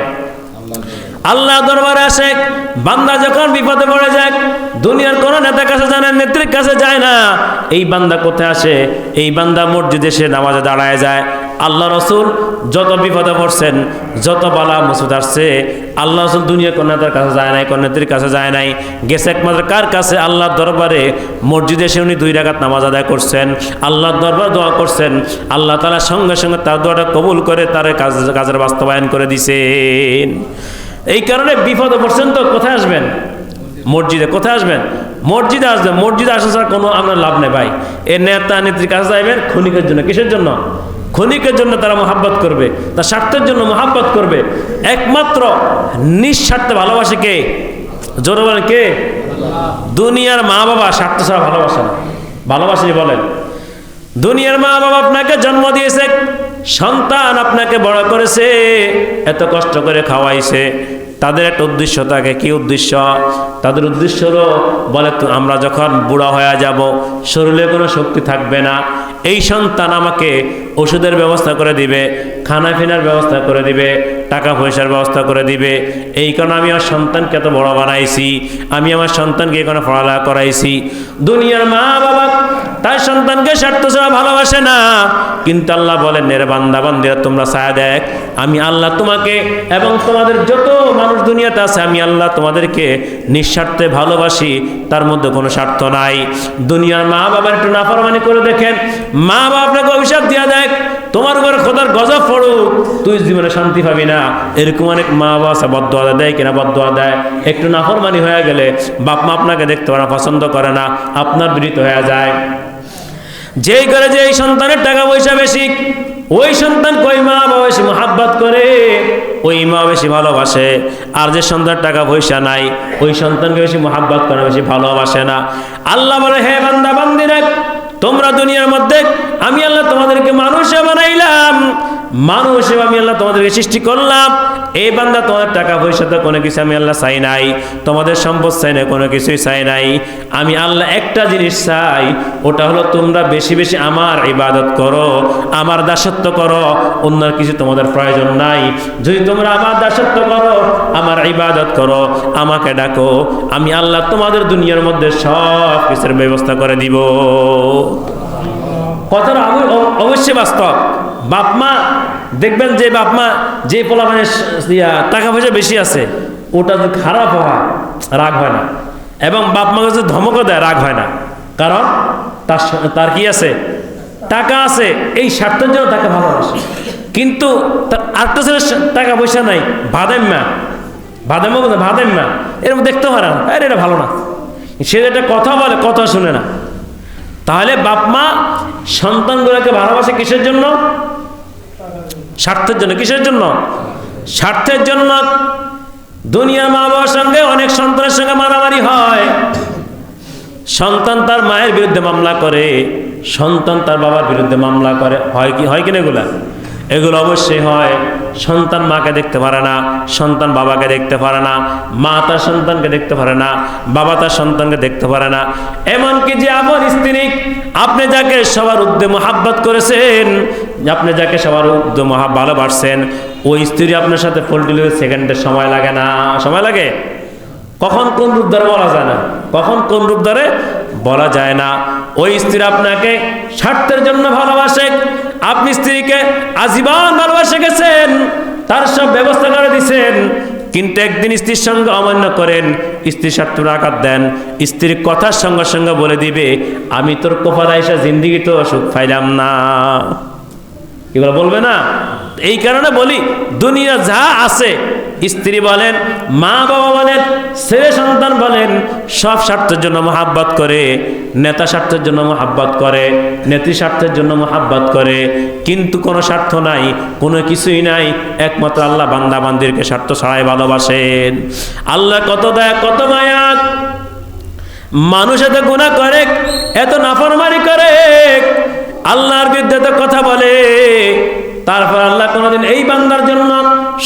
আল্লাহ দরবারে আসে। বান্দা যখন বিপদে পড়ে যায় দুনিয়ার কোনো নেতার কাছে যায় না, নেত্রীর কাছে যায় না। এই বান্দা কোথায় আসে? এই বান্দা মসজিদে সে নামাজে দাঁড়ায় যায়। আল্লাহ রসুল যত বিপদে পড়ছেন, যত বালা মুসিবত আসছে, আল্লাহ রসুল দুনিয়া কোন নেতার কাছে যায় নাই, কোন নেত্রীর কাছে যায় নাই, গেছে একমাত্র কার কাছে? আল্লাহর দরবারে। মসজিদে এসে উনি 2 রাকাত নামাজ আদায় করছেন, আল্লাহর দরবার দোয়া করছেন, আল্লাহ তাআলা সঙ্গে সঙ্গে তার দোয়াটা কবুল করে তার কাজের বাস্তবায়ন করে দিছেন। এই কারণে বিপদে পড়ছেন তো কোথায় আসবেন? মসজিদে। কোথায় আসবেন? মসজিদে আসবেন। মসজিদে আসা ছাড়া কোনো আপনার লাভ নেই ভাই। এ নেতা নেত্রীর কাছে যাইবেন ক্ষণিকের জন্য। কিসের জন্য? ক্ষণিকের জন্য তারা মহাব্বত করবে, তার স্বার্থের জন্য মহাব্বত করবে। একমাত্র নিঃস্বার্থে ভালোবাসে কে? জোরে বলেন কে? দুনিয়ার মা বাবা স্বার্থ ছাড়া ভালোবাসে না। ভালোবাসি বলেন? দুনিয়ার মা বাবা আপনাকে জন্ম দিয়েছে, সন্তান আপনাকে বড় করেছে, এত কষ্ট করে খাওয়াইছে, তাদের একটা উদ্দেশ্য থাকে। কি উদ্দেশ্য? তাদের উদ্দেশ্য হলো বলে আমরা যখন বুড়া হয়ে যাব, শরীরে কোনো শক্তি থাকবে না, এই সন্তান আমাকে ওষুধের ব্যবস্থা করে দিবে, খানা পিনার ব্যবস্থা করে দিবে, টাকা পয়সার ব্যবস্থা করে দিবে। এই কারণে আমি আমার সন্তানকে এত বড় বানাইছি, আমি আমার সন্তানকে এখানে পড়ালেখা করাইছি। দুনিয়ার মা বাবা তার সন্তানকে স্বার্থ ছাড়া ভালোবাসে না। কিন্তু আল্লাহ বলেন, রে বান্দা বান্দিরা, তোমরা ছায়া দেখ, আমি আল্লাহ তোমাকে এবং তোমাদের যত মানুষ দুনিয়াতে আছে, আমি আল্লাহ তোমাদেরকে নিঃস্বার্থে ভালোবাসি, তার মধ্যে কোনো স্বার্থ নাই। দুনিয়ার মা বাবার একটু নাফরমানি করে দেখেন, মা বাবা আপনাকে অভিশাপ দিয়া দেখ, তোমার ঘরে খোদার গজব পড়ুক, তুই জীবনে শান্তি পাবি না। এরকম অনেক মা বাবা আছে বদদোয়া দেয় কিনা? বদদোয়া দেয়। একটু নাফরমানি হয়ে গেলে বাপ মা আপনাকে দেখতে পারে না, পছন্দ করে না, আপনার বিরত হয়ে যায়। যেই করে যে এই সন্তানের টাকা পয়সা বেশি, ওই সন্তান কই মা বাবা বেশি মহাব্বত করে, ওই মা বেশি ভালোবাসে। আর যে সন্তান টাকা পয়সা নাই, ওই সন্তানকে বেশি মহাব্বত করে, বেশি ভালোবাসে না। আল্লাহ বলে, হে বান্দা বান্দিরা, তোমরা দুনিয়ার মধ্যে আমি আল্লাহ তোমাদেরকে মানুষে বানাইলাম, মানুষ হিসেবে আমি আল্লাহ তোমাদেরকে সৃষ্টি করলাম। এই বান্দা, তোমাদের টাকা পয়সাতে কোনো কিছু আমি আল্লাহ চাই নাই, তোমাদের সম্পদ চাই নাই, কোনো কিছুই চাই নাই। আমি আল্লাহ একটা জিনিস চাই, ওটা হলো তোমরা বেশি বেশি আমার ইবাদত করো, আমার দাসত্ব করো। অন্য কিছু তোমাদের প্রয়োজন নাই। যদি তোমরা আমার দাসত্ব করো, আমার ইবাদত করো, আমাকে ডাকো, আমি আল্লাহ তোমাদের দুনিয়ার মধ্যে সব কিছুর ব্যবস্থা করে দিব। কথাটা অবশ্যই বাস্তব। বাপ মা দেখবেন, যে বাপ মা যে পোলা মানে টাকা পয়সা বেশি আছে, ওটা যদি খারাপ হয় রাগ হয় না, এবং বাপ মাকে যদি ধমকও দেয় রাগ হয় না। কারণ তার কি আছে? টাকা আছে, এই স্বার্থের জন্য তাকে ভালোবাসে। কিন্তু তার আরেকটা ছেলে টাকা পয়সা নাই, ভাদেম্মা এরকম দেখতে পারে না, আরে এটা ভালো না, সে একটা কথা বলে, কথা শুনে না। তাহলে বাপ মা সন্তানগুলোকে ভালোবাসে কিসের জন্য? স্বার্থের জন্য। কিসের জন্য? স্বার্থের জন্য। দুনিয়ার মা বাবার সঙ্গে অনেক সন্তানের সঙ্গে মারামারি হয়। সন্তান তার মায়ের বিরুদ্ধে মামলা করে, সন্তান তার বাবার বিরুদ্ধে মামলা করে। হয় কিনা এগুলো অবশ্যই হয়। সন্তান মাকে দেখতে পারে না, সন্তান বাবাকে দেখতে পারে না, মা তার সন্তানকে দেখতে পারে না, বাবা তার সন্তানকে দেখতে পারে না। এমনকি যে আপন স্ত্রী, আপনি যাকে সবার ঊর্ধ্বে মহাব্বত করেছেন, আপনি যাকে সবার ঊর্ধ্বে ভালোবাসছেন, ওই স্ত্রী আপনার সাথে পল্টি সেকেন্ডের সময় লাগে না। সময় লাগে? কখন কোন রূপ ধরে বলা যায় না, কখন কোন রূপ ধরে বলা যায় না। ওই স্ত্রী আপনাকে স্বার্থের জন্য ভালোবাসে, আপনি স্ত্রীকে আজীবন ভালোবাসে গেছেন, তার সব ব্যবস্থা করে দিচ্ছেন। কিন্তু একদিন স্ত্রীর সঙ্গে অমান্য করেন, স্ত্রীর স্বার্থে আঘাত দেন, স্ত্রীর কথার সঙ্গে সঙ্গে বলে দিবে, আমি তোর কোফার আইসা জিন্দিগি তো সুখ পাইলাম না। এগুলো বলবে না? এই কারণে বলি, দুনিয়া যা আছে স্ত্রী বলেন, মা বাবা বলেন, ছেলে সন্তান বলেন, সব স্বার্থের জন্য মহাব্বত করে, নেতা স্বার্থের জন্য মহাব্বত করে, নেত্রী স্বার্থের জন্য মহাব্বত করে, কিন্তু কোনো স্বার্থ নাই, কোনো কিছুই নাই, একমাত্র আল্লাহ বান্দা বান্দিরকে স্বার্থ ছাড়াই ভালোবাসেন। আল্লাহ কত দয়া কত মায়া, মানুষ এত গুনাহ করে, এত নাফরমানি করে, আল্লাহর বিরুদ্ধে তো কথা বলে, তারপর আল্লাহ কোনোদিন এই বান্দার জন্য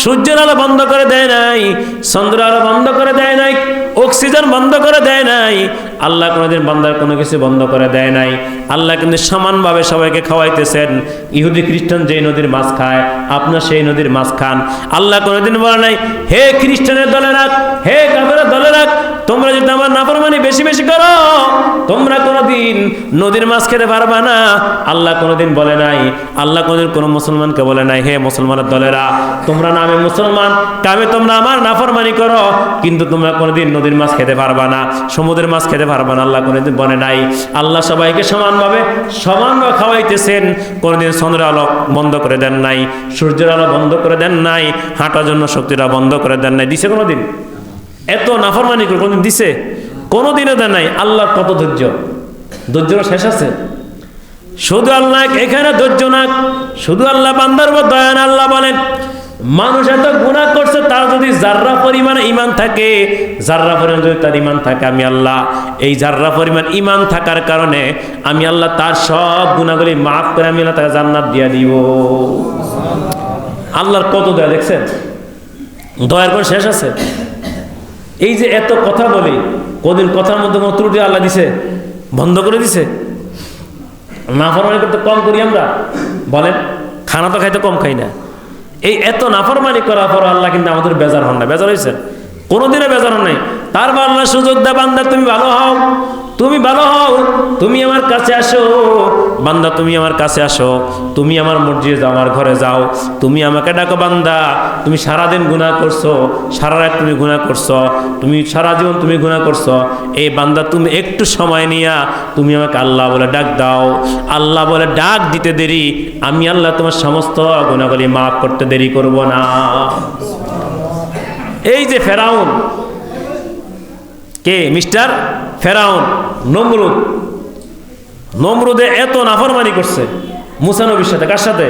সূর্যের আলো বন্ধ করে দেয় নাই, চন্দ্রের আলো বন্ধ করে দেয় নাই, অক্সিজেন বন্ধ করে দেয় নাই, আল্লাহ কোনোদিন বান্দার কোনো কিছু বন্ধ করে দেয় নাই। আল্লাহ কিন্তু সমানভাবে সবাইকে খাওয়াইতেছেন। ইহুদি খ্রিস্টান যেই নদীর মাছ খায়, আপনার সেই নদীর মাছ খান। আল্লাহ কোনোদিন বলে নাই, হে খ্রিস্টানের দলেরা, হে কাফেরের দলেরা, তোমরা যদি আমার নাফরমানি বেশি বেশি করো, তোমরা কোনোদিন নদীর মাছ খেতে পারবা না। আল্লাহ কোনোদিন বলে নাই, আল্লাহ কোনোদিন কোনো মুসলমানকে বলে নাই, হে মুসলমানের দলেরা, তোমরা নামে মুসলমান, কামে তোমরা আমার নাফরমানি করো, কিন্তু তোমরা কোনোদিন নদীর মাছ খেতে পারবা না, সমুদ্রের মাছ খেতে পারবা না। আল্লাহ কোনোদিন বলে নাই। আল্লাহ সবাইকে সমানভাবে খাওয়াইতেছেন। কোনোদিন চন্দ্রের আলো বন্ধ করে দেন নাই, সূর্যের আলো বন্ধ করে দেন নাই, হাঁটার জন্য শক্তিটা বন্ধ করে দেন নাই। দিছে কোনোদিন? এত নাফরমানি করে কোনোদিন দিছে? কোনোদিনও দেন নাই। আল্লাহ কত ধৈর্য, ধৈর্য শেষ আছে? শুধু আল্লাহ এখানে ধৈর্য না, শুধু আল্লাহ বান্দার উপর দয়া না। আল্লাহ বলেন, মানুষ এত গুনাহ করছে, তার যদি জাররা পরিমাণ ঈমান থাকে, জাররা পরিমাণ যদি তার ঈমান থাকে, আমি আল্লাহ এই জাররা পরিমাণ ঈমান থাকার কারণে আমি আল্লাহ তার সব গুনাহগুলি মাফ করে আমি আল্লাহ তাকে জান্নাত দিয়ে দিব। আল্লাহর কত দয়া দেখছেন? দয়ার কোনো শেষ আছে? এই যে এত কথা বলি, কদিন কথার মধ্যে কোনো ত্রুটি আল্লাহ দিছে? বন্ধ করে দিছে? নাফরমানি করতে কম করি আমরা? বলেন, খানা তো খাইতে কম খাই না। এই এত নাফরমানি করার পর আল্লাহ কিন্তু আমাদের বেজার হন না। বেজার হয়েছে? কোনোদিনও বেজার হন নাই। তারপর আল্লাহ সুযোগ দেয়, বান্দা তুমি ভালো হও, তুমি ভালো হও, তুমি আমার কাছে আসো, বান্দা তুমি আমার কাছে আসো, তুমি আমার মসজিদে যাও, আমার ঘরে যাও, তুমি আমাকে ডাকো, বান্দা তুমি সারাদিন গুনাহ করছো, সারা রাত তুমি গুনাহ করছো, তুমি সারা জীবন তুমি গুনাহ করছো, এই বান্দা তুমি একটু সময় নিয়া তুমি আমাকে আল্লাহ বলে ডাক দাও। আল্লাহ বলে ডাক দিতে দেরি, আমি আল্লাহ তোমার সমস্ত গুনাহগুলি মাফ করতে দেরি করব না। এই যে ফেরাউন, কে? মিস্টার ফেরাউন, নমরুদ। নমরুদে এত নাফরমানি করছে মুসা নবীর সাথে। কার সাথে?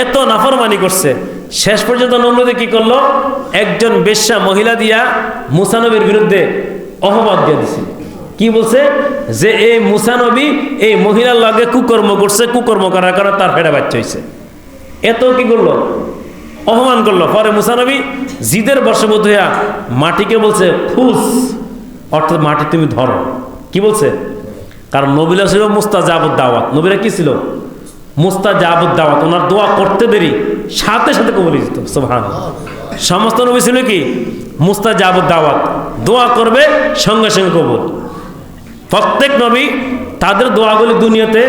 এত নাফরমানি করছে, শেষ পর্যন্ত নমরুদে কি করলো? একজন বেশ্যা মহিলা দিয়া মুসা নবীর বিরুদ্ধে অপবাদ দিয়ে দিছে। কি বলছে? যে এই মুসা নবী এই মহিলার লগে কুকর্ম করছে, কুকর্ম করার কারণে তার ফেরা বাচ্চা হয়েছে। এত কি করলো? অপমান করলো। পরে মুসা নবী জিদের বশবর্তী হইয়া মাটিকে বলছে খুস, অর্থাৎ মাটি তুমি ধরো। কি বলছে? কারণ নবীরা ছিল মুস্তাজাবুদ দাওয়াত। নবীরা কি ছিল? মুস্তাজাবুদ দাওয়াত। ওনার দোয়া করতে দেরি, সাথে সাথে কবুল যেত। সুবহানাল্লাহ। সমস্ত নবী ছিল কি? মুস্তাজাবুদ দাওয়াত, দোয়া করবে সঙ্গে সঙ্গে কবুল। প্রত্যেক নবী তাদের দোয়াগুলি দুনিয়াতে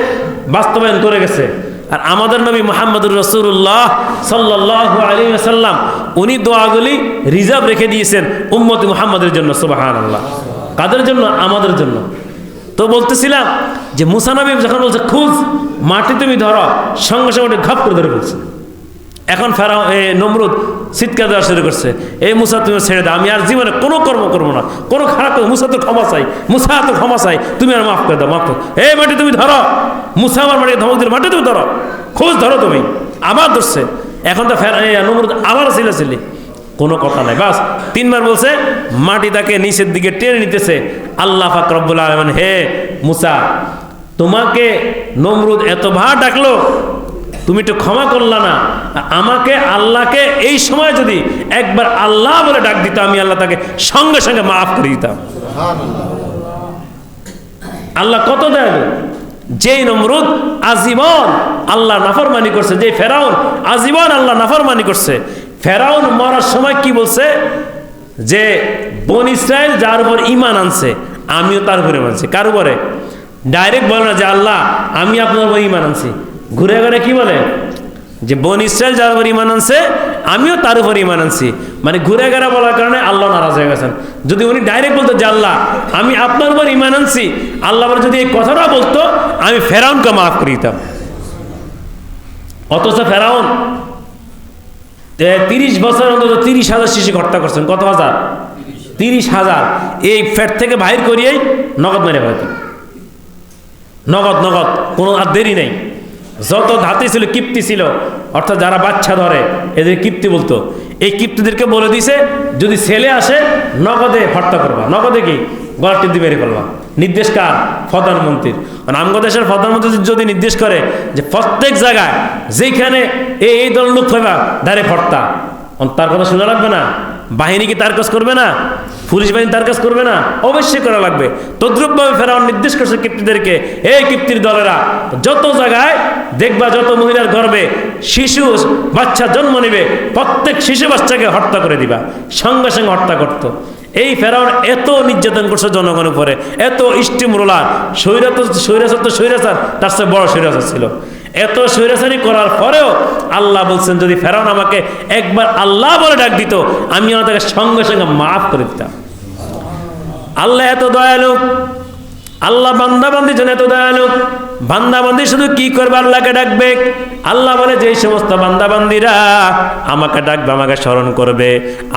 বাস্তবায়ন করে গেছে। আর আমাদের নবী মুহাম্মদুর রাসূলুল্লাহ সাল্লাল্লাহু আলাইহি ওয়াসাল্লাম উনি দোয়াগুলি রিজার্ভ রেখে দিয়েছেন উম্মতি মুহাম্মাদের জন্য। সুবহানাল্লাহ। কাদের জন্য? আমাদের জন্য। তো বলতেছিলাম যে মুসা নবী যখন বলছে খুঁজ, মাটি তুমি ধরো, সঙ্গে সঙ্গে ঘাপ করে ধরে ফেলছে। এখন ফেরাও নমরুদ চিৎকার দেওয়া শুরু করছে, এই মুসা তুমি ছেড়ে দাও, আমি আর জীবনে কোনো কর্ম করবো না, কোনো খারাপ করবো। মুসা তো ক্ষমা চাই, মুসা তো ক্ষমা চাই, তুমি আর মাফ করে দাও, মাফ করো। এই মাটি তুমি ধরো। মুসা আমার মাটিকে ধমক দিল, মাটি তুমি ধরো, খোঁজ ধরো তুমি। আবার ধরছে। এখন তো নমরুদ আবার ছিলেছিলি, কোনো কথা নাই। বাস 3 বার বলছে, মাটি তাকে নিচের দিকে টেনে নিতেছে। আল্লাহ পাক রব্বুল আলামিন, হে মুসা, তোমাকে নমরুদ এতবার ডাকলো, তুমি একটু ক্ষমা করলা না। আমাকে আল্লাহকে এই সময় যদি একবার আল্লাহ বলে ডাক দিত, আমি আল্লাহ তাকে সঙ্গে সঙ্গে মাফ করে দিতাম। আল্লাহ কত দয়ালু। যেই নমরুদ আজীবন আল্লাহ নাফরমানি করছে, যে ফেরাউন আজীবন আল্লাহ নাফরমানি করছে, ফেরাউন মরার সময় কি বলছে? যে বনি ইসরাইল যার উপর ঈমান আনছে, আমিও তার উপরে মানছি। কার উপরে? ডাইরেক্ট বলে না যে আল্লাহ আমি আপনার উপর ঈমান আনছি। ঘুরে ঘুরে কি বলে? যে বনি ইসরাইল যার উপর ঈমান আনছে, আমিও তার উপর ঈমান আনছি। মানে ঘুরে ঘুরে বলার কারণে আল্লাহ নারাজ হয়ে গেছেন। যদি উনি ডাইরেক্ট বলতো যে আল্লাহ আমি আপনার উপর ঈমান আনছি, আল্লাহ যদি এই কথাটা বলতো, আমি ফেরাউনকে মাফ করে দিতাম। অথচ ফেরাউন 30 বছর অন্তত 30,000 শিশুকে হত্যা করছেন। কত হাজার? 30,000। এই ফ্যাট থেকে বাহির করিয়েই নগদ মেরে ফেলতেন। নগদ নগদ, কোনো আর দেরি নেই। যত ধাতি ছিল, কিপ্তি ছিল, অর্থাৎ যারা বাচ্চা ধরে এদের কিপ্তি বলতো। এই কিপ্তিদেরকে বলে দিছে যদি ছেলে আসে নগদে হত্যা করবা। নগদে কি? গলা টিপ দিয়ে মেরে ফেলবা। নির্দেশ কার? প্রধানমন্ত্রীর। আমগো দেশের প্রধানমন্ত্রী যদি নির্দেশ করে যে প্রত্যেক জায়গায় যেখানে এই দল লোক পাইবা ডাইরেক্ট হত্যা, তার কথা শোনা লাগবে না? বাহিনী কি তার কাজ করবে না? পুলিশ বাহিনী তার কাজ করবে না? অবশ্যই করা লাগবে। তদ্রুপভাবে ফেরাউন নির্দেশ করছে কিপ্তিদেরকে, এই কিপ্তির দলেরা যত জায়গায় দেখবা, যত মহিলার গর্ভে শিশু বাচ্চা জন্ম নেবে, প্রত্যেক শিশু বাচ্চাকে হত্যা করে দিবা। সঙ্গে সঙ্গে হত্যা করতো। এই ফেরাউন এত নির্যাতন করছে জনগণের উপরে, এত স্টিম রোলার। স্বৈরাচার তো স্বৈরাচার, তার চেয়ে বড় স্বৈরাচার ছিল। এত স্বৈরাচারী করার পরেও আল্লাহ বলছেন যদি ফেরাউন আমাকে একবার আল্লাহ বলে ডাক দিত, আমি তাকে সঙ্গে সঙ্গে মাফ করে দিতাম। আল্লাহ এত দয়ালু, আল্লাহ বান্দাবান্দির জন্য এত দয়ালু। বান্দাবান্দি শুধু কি করবে? আল্লাহকে ডাকবে। আল্লাহ বলে যে সমস্ত বান্দাবান্দিরা আমাকে ডাকবে, আমাকে স্মরণ করবে,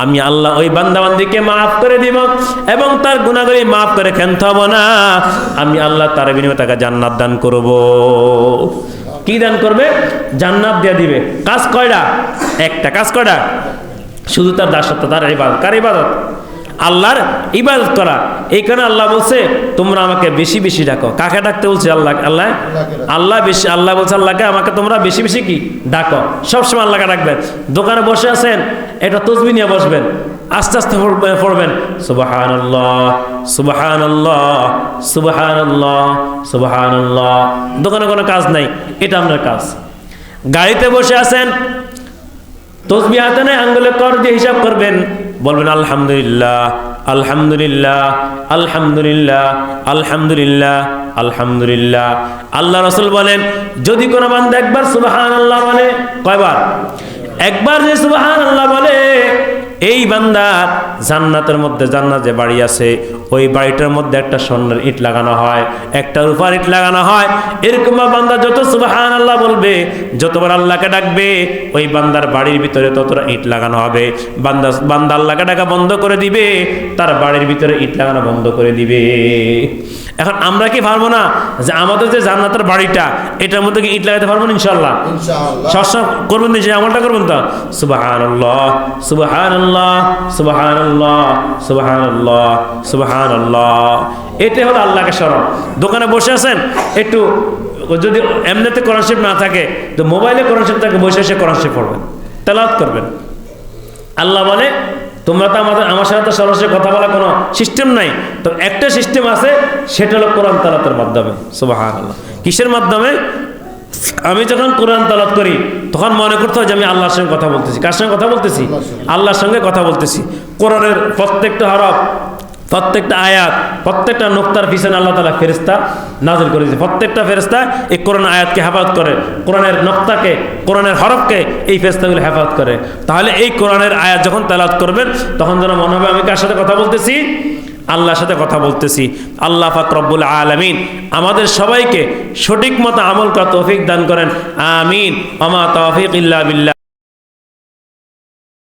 আমি আল্লাহ ওই বান্দাবান্দিকে মাফ করে দিব এবং তার গুনাহগুলি মাফ করে ক্ষান্ত হব না। আমি আল্লাহ তার বিনিময়ে তাকে জান্নাত দান করব। কি দান করবে? জান্নাত দিয়ে দিবে। কাজ কয়টা? একটা। কাজ কয়টা? শুধু তার দাসত্ব, তার ইবাদত। কার ইবাদত? আল্লাহর ইবাদত করা। এই কারণে আল্লাহ বলছে তোমরা আমাকে বেশি বেশি ডাকো। কাকে ডাকতে বলছে? আল্লাহ। আল্লাহ আল্লাহ বেশি, আল্লাহ বলছে আল্লাহকে আমাকে তোমরা বেশি বেশি কি ডাকো। সবসময় আল্লাহকে ডাকবেন। দোকানে বসে আছেন, এটা তসবিহ নিয়ে বসবেন, আস্তে আস্তে পড়বেন সুবহানাল্লাহ সুবহানাল্লাহ সুবহানাল্লাহ সুবহানাল্লাহ। দোকানে কোনো কাজ নাই, এটা আপনার কাজ। গাড়িতে বসে আছেন, তসবিহ হাতে নেই, আঙ্গুলে কর দিয়ে হিসাব করবেন, বলবেন আলহামদুলিল্লাহ আলহামদুলিল্লাহ আলহামদুলিল্লাহ আলহামদুলিল্লাহ আলহামদুলিল্লাহ। আল্লাহ রাসূল বলেন যদি কোনো বান্দা একবার সুবহানাল্লাহ বলে, কয়বার? একবার যে সুবহানাল্লাহ বলে, এই বান্দা জান্নাতের মধ্যে, জান্নাত যে বাড়ি আছে ওই বাড়িটার মধ্যে একটা স্বর্ণের ইট লাগানো হয়, একটা রূপার ইট লাগানো হয়। এরকম বান্দা যত সুবহানাল্লাহ বলবে, যতবার আল্লাহকে ডাকবে, ওই বান্দার বাড়ির ভিতরে ততটা ইট লাগানো হবে। বান্দা আল্লাহকে ডাকা বন্ধ করে দিবে, তার বাড়ির ভিতরে ইট লাগানো বন্ধ করে দিবে। এখন আমরা কি পারবো না যে আমাদের যে জান্নাতের বাড়িটা, এটার মধ্যে কি ইট লাগাতে পারবো না? ইনশাআল্লাহ। সবসময় করবেন, যে আমলটা করবেন তো সুবহানাল্লাহ সুবহানাল্লাহ সুবহানাল্লাহ সুবহানাল্লাহ সুবহানাল্লাহ। এটাই হলো আল্লাহকে স্মরণ। দোকানে বসে আছেন, একটু যদি এমনিতে কোরআন শরীফ না থাকে তো মোবাইলে কোরআন শরীফ থাকে, বসে এসে কোরআন শরীফ পড়বেন, তেলাওয়াত করবেন। আল্লাহ বলে তোমরা তো আমার সাথে সরাসরি কথা বলার কোনো সিস্টেম নাই, তো একটা সিস্টেম আছে, সেটা হলো কোরআন তেলাওয়াতের মাধ্যমে। সুবহানাল্লাহ। কিসের মাধ্যমে? আমি যখন কোরআন তেলাওয়াত করি তখন মনে করতে হয় যে আমি আল্লাহর সঙ্গে কথা বলতেছি। কার সঙ্গে কথা বলতেছি? আল্লাহর সঙ্গে কথা বলতেছি। কোরআনের প্রত্যেকটা হরফ, প্রত্যেকটা আয়াত, প্রত্যেকটা নোক্তার পিছনে আল্লাহ তাআলা ফেরেশতা নাযিল করে দিয়েছে। প্রত্যেকটা ফেরেশতা এই কোরআন আয়াতকে হেফাজত করে, কোরআনের নোক্তাকে, কোরআনের হরফকে এই ফেরেশতাগুলো হেফাজত করে। তাহলে এই কোরআনের আয়াত যখন তেলাওয়াত করবেন তখন যেন মনে হবে আমি কার সাথে কথা বলতেছি? আল্লাহর সাথে কথা বলতেছি। আল্লাহ পাক রব্বুল আলামিন আমাদের সবাইকে সঠিক মতো আমল করার তৌফিক দান করেন। আমিন। ওয়া মা তাওফীক ইল্লা বিল্লাহ।